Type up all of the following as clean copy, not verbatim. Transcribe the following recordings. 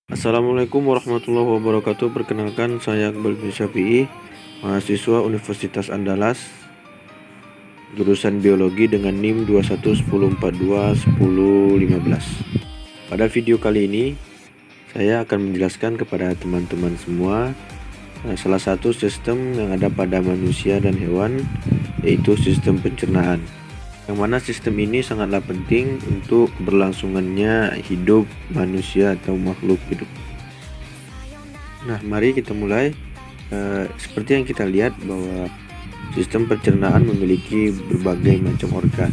Assalamualaikum warahmatullahi wabarakatuh. Perkenalkan, saya Iqbal bin Syafi'i, mahasiswa Universitas Andalas, jurusan Biologi dengan NIM 2110421015. Pada video kali ini, saya akan menjelaskan kepada teman-teman semua salah satu sistem yang ada pada manusia dan hewan, yaitu sistem pencernaan. Yang mana sistem ini sangatlah penting untuk berlangsungannya hidup manusia atau makhluk hidup. Nah, mari kita mulai. Seperti yang kita lihat bahwa sistem pencernaan memiliki berbagai macam organ,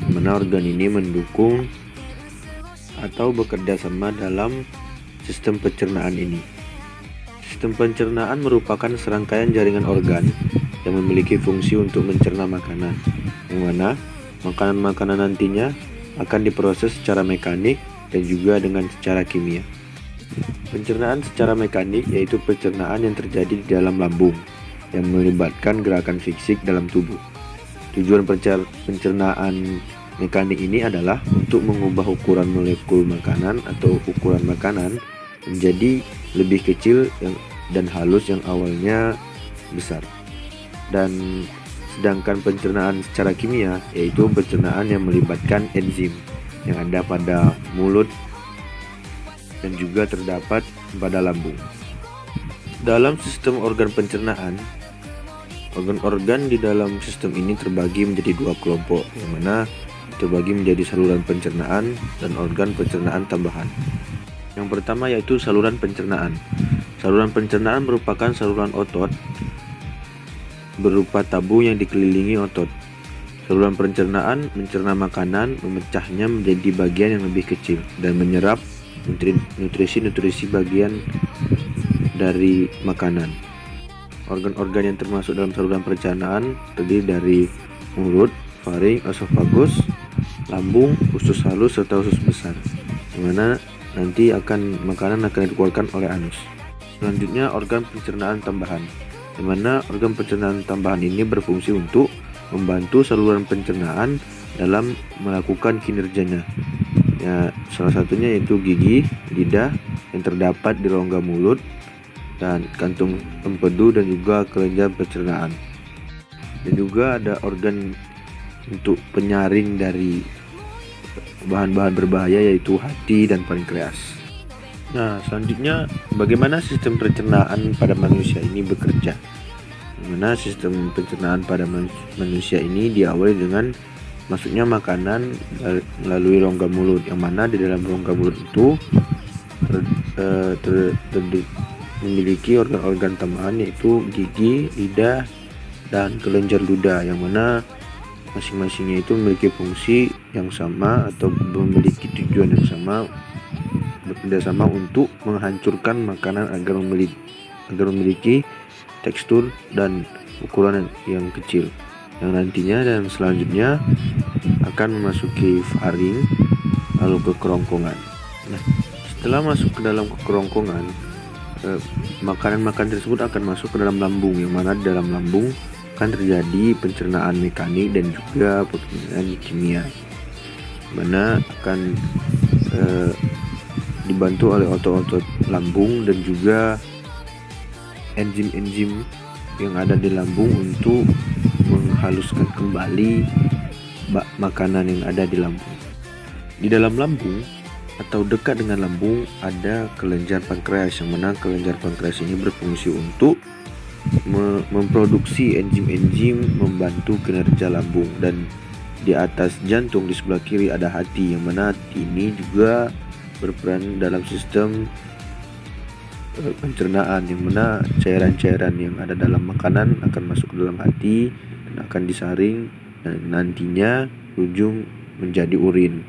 di mana organ ini mendukung atau bekerja sama dalam sistem pencernaan ini. Sistem pencernaan merupakan serangkaian jaringan organ yang memiliki fungsi untuk mencerna makanan, yang mana makanan-makanan nantinya akan diproses secara mekanik dan juga dengan secara kimia. Pencernaan secara mekanik yaitu pencernaan yang terjadi di dalam lambung yang melibatkan gerakan fisik dalam tubuh. Tujuan pencernaan mekanik ini adalah untuk mengubah ukuran molekul makanan atau ukuran makanan menjadi lebih kecil dan halus yang awalnya besar. Dan sedangkan pencernaan secara kimia yaitu pencernaan yang melibatkan enzim yang ada pada mulut dan juga terdapat pada lambung. Dalam sistem organ pencernaan, organ-organ di dalam sistem ini terbagi menjadi dua kelompok, yang mana terbagi menjadi saluran pencernaan dan organ pencernaan tambahan. Yang pertama yaitu saluran pencernaan. Saluran pencernaan merupakan saluran otot berupa tabu yang dikelilingi otot. Saluran pencernaan mencerna makanan, memecahnya menjadi bagian yang lebih kecil dan menyerap nutrisi bagian dari makanan. Organ-organ yang termasuk dalam saluran pencernaan terdiri dari mulut, faring, esofagus, lambung, usus halus serta usus besar, di mana nanti makanan akan dikeluarkan oleh anus. Selanjutnya organ pencernaan tambahan, di mana organ pencernaan tambahan ini berfungsi untuk membantu saluran pencernaan dalam melakukan kinerjanya. Ya, salah satunya yaitu gigi, lidah yang terdapat di rongga mulut, dan kantung empedu dan juga kelenjar pencernaan. Dan juga ada organ untuk penyaring dari bahan-bahan berbahaya yaitu hati dan pankreas. Nah, selanjutnya bagaimana sistem pencernaan pada manusia ini bekerja? Dimana sistem pencernaan pada manusia ini diawali dengan masuknya makanan melalui rongga mulut, yang mana di dalam rongga mulut itu memiliki organ-organ tambahan yaitu gigi, lidah, dan kelenjar ludah, yang mana masing-masingnya itu memiliki fungsi yang sama atau memiliki tujuan yang sama, bekerja sama untuk menghancurkan makanan agar memiliki tekstur dan ukuran yang kecil, yang nantinya dan selanjutnya akan memasuki faring lalu ke kerongkongan. Nah, setelah masuk ke dalam kerongkongan, makanan tersebut akan masuk ke dalam lambung, yang mana di dalam lambung akan terjadi pencernaan mekanik dan juga pencernaan kimia, mana akan dibantu oleh otot-otot lambung dan juga enzim-enzim yang ada di lambung untuk menghaluskan kembali makanan yang ada di lambung. Di dalam lambung atau dekat dengan lambung ada kelenjar pankreas, yang mana kelenjar pankreas ini berfungsi untuk memproduksi enzim-enzim membantu kinerja lambung. Dan di atas jantung di sebelah kiri ada hati, yang mana hati ini juga berperan dalam sistem pencernaan, yang mana cairan-cairan yang ada dalam makanan akan masuk ke dalam hati dan akan disaring dan nantinya ujung menjadi urin.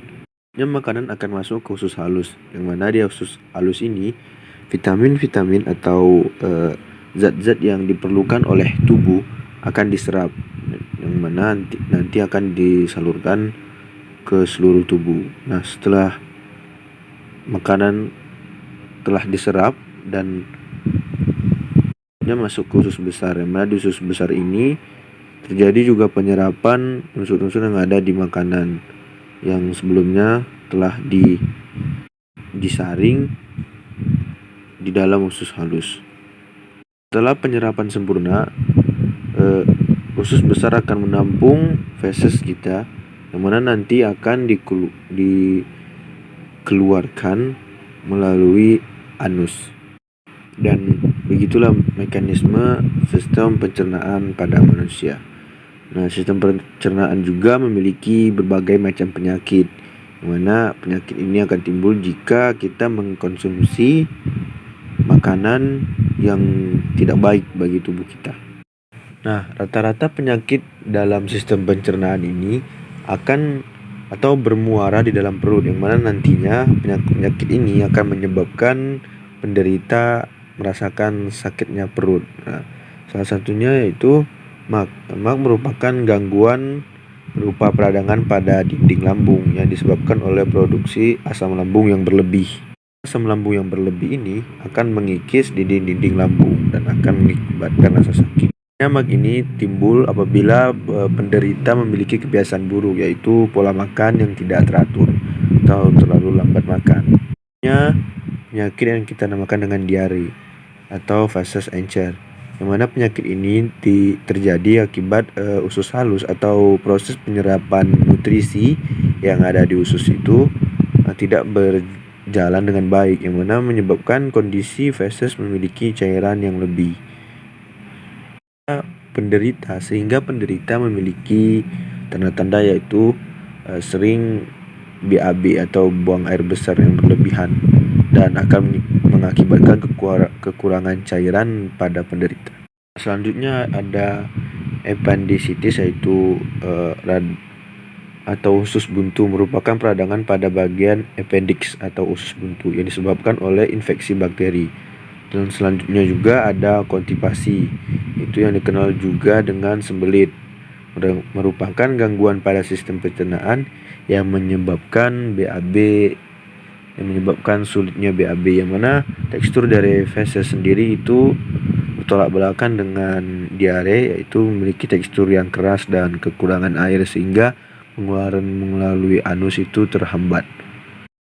Makanan akan masuk ke usus halus, yang mana di usus halus ini vitamin-vitamin atau zat-zat yang diperlukan oleh tubuh akan diserap, yang mana nanti akan disalurkan ke seluruh tubuh. Nah, setelah makanan telah diserap dan masuk ke usus besar, yang mana di usus besar ini terjadi juga penyerapan unsur-unsur yang ada di makanan yang sebelumnya telah disaring di dalam usus halus. Setelah penyerapan sempurna, usus besar akan menampung feses kita, yang mana nanti akan dikeluarkan melalui anus. Dan begitulah mekanisme sistem pencernaan pada manusia. Nah, sistem pencernaan juga memiliki berbagai macam penyakit, yang mana penyakit ini akan timbul jika kita mengkonsumsi makanan yang tidak baik bagi tubuh kita. Nah, rata-rata penyakit dalam sistem pencernaan ini akan atau bermuara di dalam perut, yang mana nantinya penyakit ini akan menyebabkan penderita merasakan sakitnya perut. Nah, salah satunya yaitu MAG. MAG merupakan gangguan berupa peradangan pada dinding lambung yang disebabkan oleh produksi asam lambung yang berlebih. Asam lambung yang berlebih ini akan mengikis di dinding lambung dan akan mengakibatkan rasa sakit. MAG ini timbul apabila penderita memiliki kebiasaan buruk, yaitu pola makan yang tidak teratur atau terlalu lambat makan. Penyakit yang kita namakan dengan diare atau feces encer, yang mana penyakit ini terjadi akibat usus halus atau proses penyerapan nutrisi yang ada di usus itu tidak berjalan dengan baik, yang mana menyebabkan kondisi feces memiliki cairan yang lebih. Sehingga penderita memiliki tanda-tanda yaitu sering BAB atau buang air besar yang berlebihan, dan akan mengakibatkan kekurangan cairan pada penderita. Selanjutnya ada appendicitis, yaitu atau usus buntu, merupakan peradangan pada bagian appendix atau usus buntu yang disebabkan oleh infeksi bakteri. Dan selanjutnya juga ada konstipasi, itu yang dikenal juga dengan sembelit, merupakan gangguan pada sistem pencernaan yang menyebabkan BAB, yang menyebabkan sulitnya BAB, yang mana tekstur dari feses sendiri itu bertolak belakang dengan diare, yaitu memiliki tekstur yang keras dan kekurangan air sehingga pengeluaran melalui anus itu terhambat.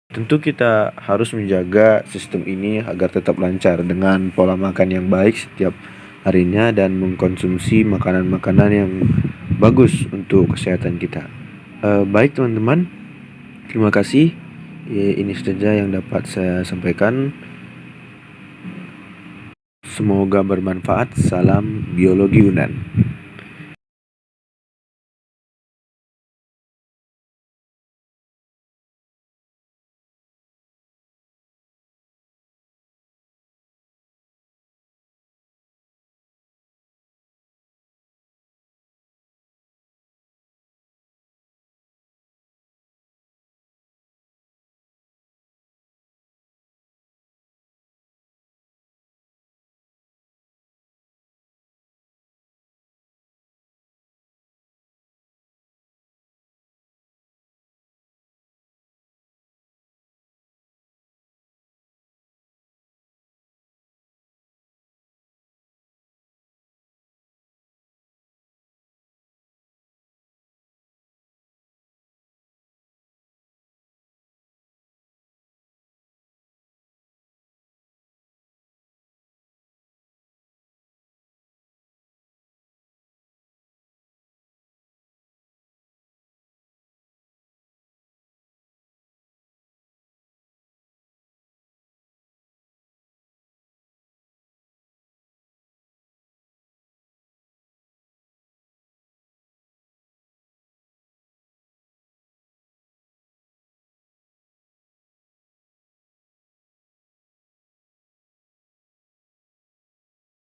Tentu kita harus menjaga sistem ini agar tetap lancar dengan pola makan yang baik setiap harinya dan mengkonsumsi makanan-makanan yang bagus untuk kesehatan kita. Baik teman-teman, terima kasih. Ini saja yang dapat saya sampaikan. Semoga bermanfaat. Salam biologi Yunan.